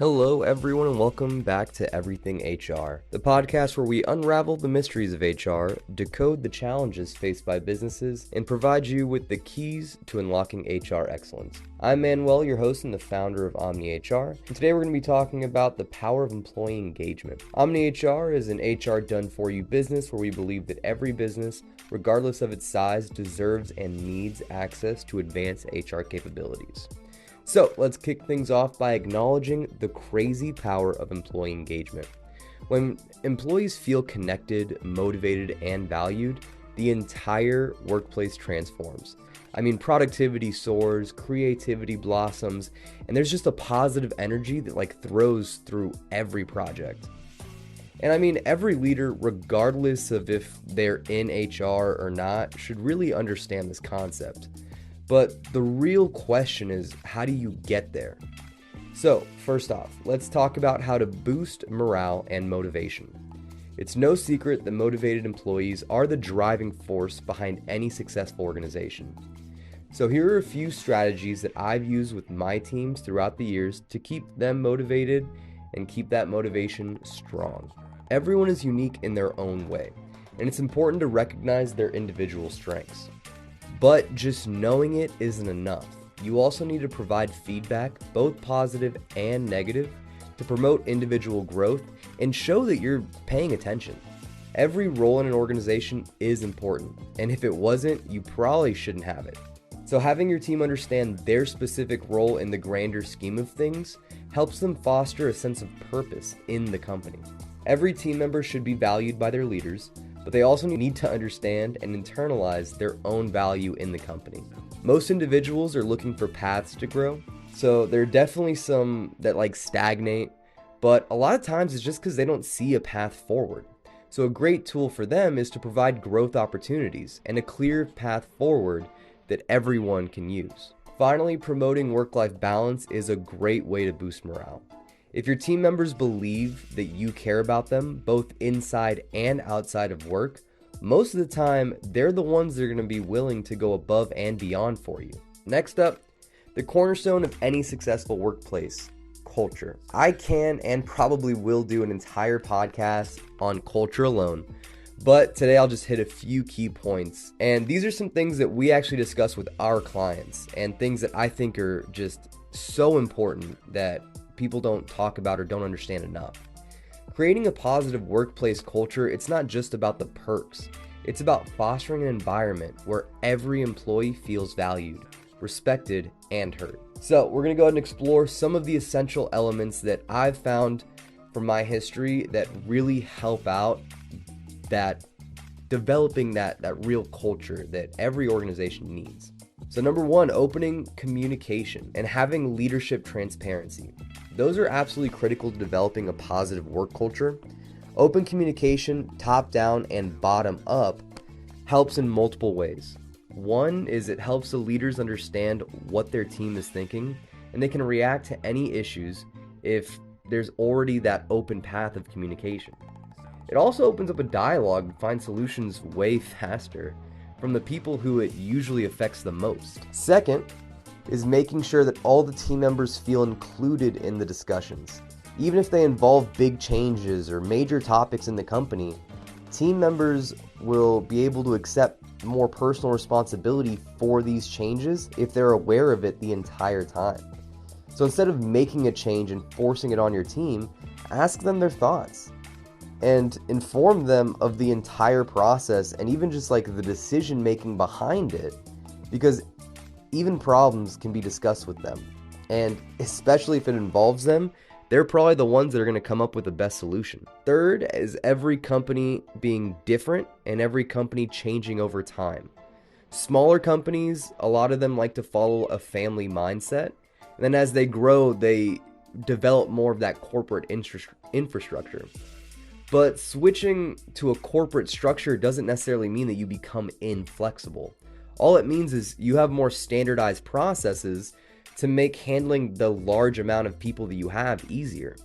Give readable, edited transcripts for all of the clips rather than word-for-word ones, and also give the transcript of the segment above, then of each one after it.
Hello, everyone, and welcome back to Everything HR, the podcast where we unravel the mysteries of HR, decode the challenges faced by businesses, and provide you with the keys to unlocking HR excellence. I'm Manuel, your host and the founder of OmniHR, and today we're going to be talking about the power of employee engagement. OmniHR is an HR done-for-you business where we believe that every business, regardless of its size, deserves and needs access to advanced HR capabilities. So let's kick things off by acknowledging the crazy power of employee engagement. When employees feel connected, motivated, and valued, the entire workplace transforms. Productivity soars, creativity blossoms, and there's just a positive energy that throws through every project. And every leader, regardless of if they're in HR or not, should really understand this concept. But the real question is, how do you get there? So, first off, let's talk about how to boost morale and motivation. It's no secret that motivated employees are the driving force behind any successful organization. So here are a few strategies that I've used with my teams throughout the years to keep them motivated and keep that motivation strong. Everyone is unique in their own way, and it's important to recognize their individual strengths. But just knowing it isn't enough. You also need to provide feedback, both positive and negative, to promote individual growth and show that you're paying attention. Every role in an organization is important, and if it wasn't, you probably shouldn't have it. So having your team understand their specific role in the grander scheme of things helps them foster a sense of purpose in the company. Every team member should be valued by their leaders, but they also need to understand and internalize their own value in the company. Most individuals are looking for paths to grow, so there are definitely some that stagnate, but a lot of times it's just because they don't see a path forward. So a great tool for them is to provide growth opportunities and a clear path forward that everyone can use. Finally, promoting work-life balance is a great way to boost morale. If your team members believe that you care about them, both inside and outside of work, most of the time, they're the ones that are going to be willing to go above and beyond for you. Next up, the cornerstone of any successful workplace, culture. I can and probably will do an entire podcast on culture alone, but today I'll just hit a few key points. And these are some things that we actually discuss with our clients and things that I think are just so important that people don't talk about or don't understand enough. Creating a positive workplace culture, it's not just about the perks. It's about fostering an environment where every employee feels valued, respected, and heard. So we're going to go ahead and explore some of the essential elements that I've found from my history that really help out that developing that real culture that every organization needs. So number one, opening communication and having leadership transparency. Those are absolutely critical to developing a positive work culture. Open communication, top down and bottom up, helps in multiple ways. One is it helps the leaders understand what their team is thinking, and they can react to any issues if there's already that open path of communication. It also opens up a dialogue to find solutions way faster from the people who it usually affects the most. Second is making sure that all the team members feel included in the discussions. Even if they involve big changes or major topics in the company, team members will be able to accept more personal responsibility for these changes if they're aware of it the entire time. So instead of making a change and forcing it on your team, ask them their thoughts and inform them of the entire process and even just the decision making behind it, because even problems can be discussed with them, and especially if it involves them, they're probably the ones that are going to come up with the best solution. Third is every company being different and every company changing over time. Smaller companies, a lot of them like to follow a family mindset, and then as they grow, they develop more of that corporate infrastructure. But switching to a corporate structure doesn't necessarily mean that you become inflexible. All it means is you have more standardized processes to make handling the large amount of people that you have easier.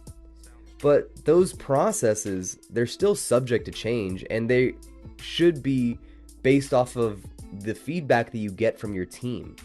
But those processes, they're still subject to change, and they should be based off of the feedback that you get from your team.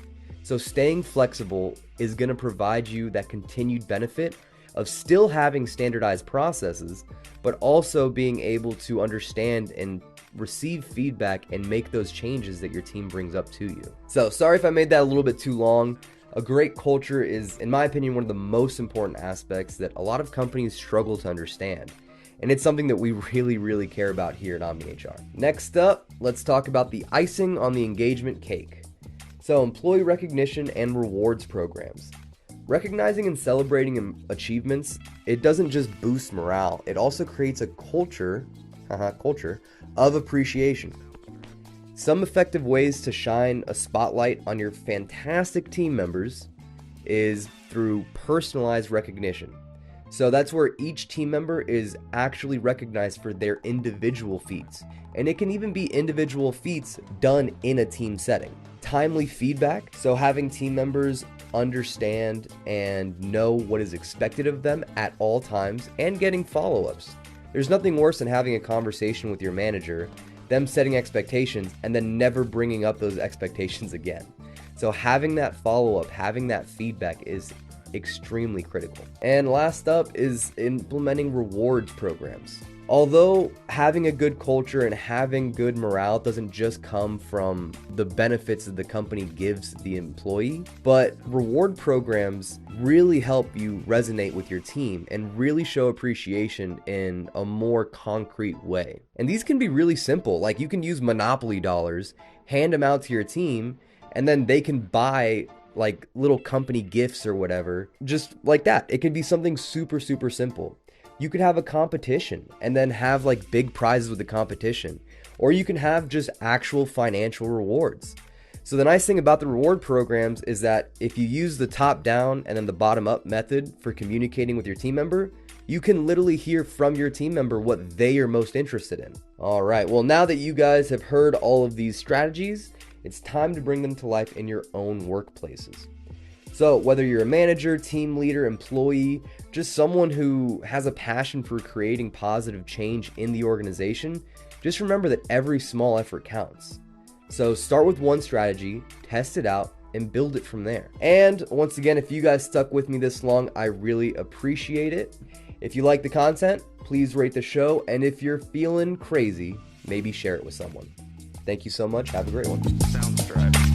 So staying flexible is going to provide you that continued benefit of still having standardized processes, but also being able to understand and receive feedback and make those changes that your team brings up to you. So sorry if I made that a little bit too long. A great culture is, in my opinion, one of the most important aspects that a lot of companies struggle to understand. And it's something that we really care about here at OmniHR. Next up, let's talk about the icing on the engagement cake. So employee recognition and rewards programs. Recognizing and celebrating achievements, it doesn't just boost morale, it also creates a culture of appreciation. Some effective ways to shine a spotlight on your fantastic team members is through personalized recognition. So that's where each team member is actually recognized for their individual feats. And it can even be individual feats done in a team setting. Timely feedback, so having team members understand and know what is expected of them at all times, and getting follow-ups. There's nothing worse than having a conversation with your manager, them setting expectations, and then never bringing up those expectations again. So having that follow-up, having that feedback is extremely critical. And last up is implementing rewards programs. Although having a good culture and having good morale doesn't just come from the benefits that the company gives the employee, but reward programs really help you resonate with your team and really show appreciation in a more concrete way. And these can be really simple, like you can use Monopoly dollars, hand them out to your team, and then they can buy like little company gifts or whatever, just like that. It can be something super simple. You could have a competition and then have like big prizes with the competition, or you can have just actual financial rewards. So the nice thing about the reward programs is that if you use the top down and then the bottom up method for communicating with your team member, you can literally hear from your team member what they are most interested in. All right, well, now that you guys have heard all of these strategies, it's time to bring them to life in your own workplaces. So whether you're a manager, team leader, employee, just someone who has a passion for creating positive change in the organization, just remember that every small effort counts. So start with one strategy, test it out, and build it from there. And once again, if you guys stuck with me this long, I really appreciate it. If you like the content, please rate the show. And if you're feeling crazy, maybe share it with someone. Thank you so much. Have a great one. Sounds right.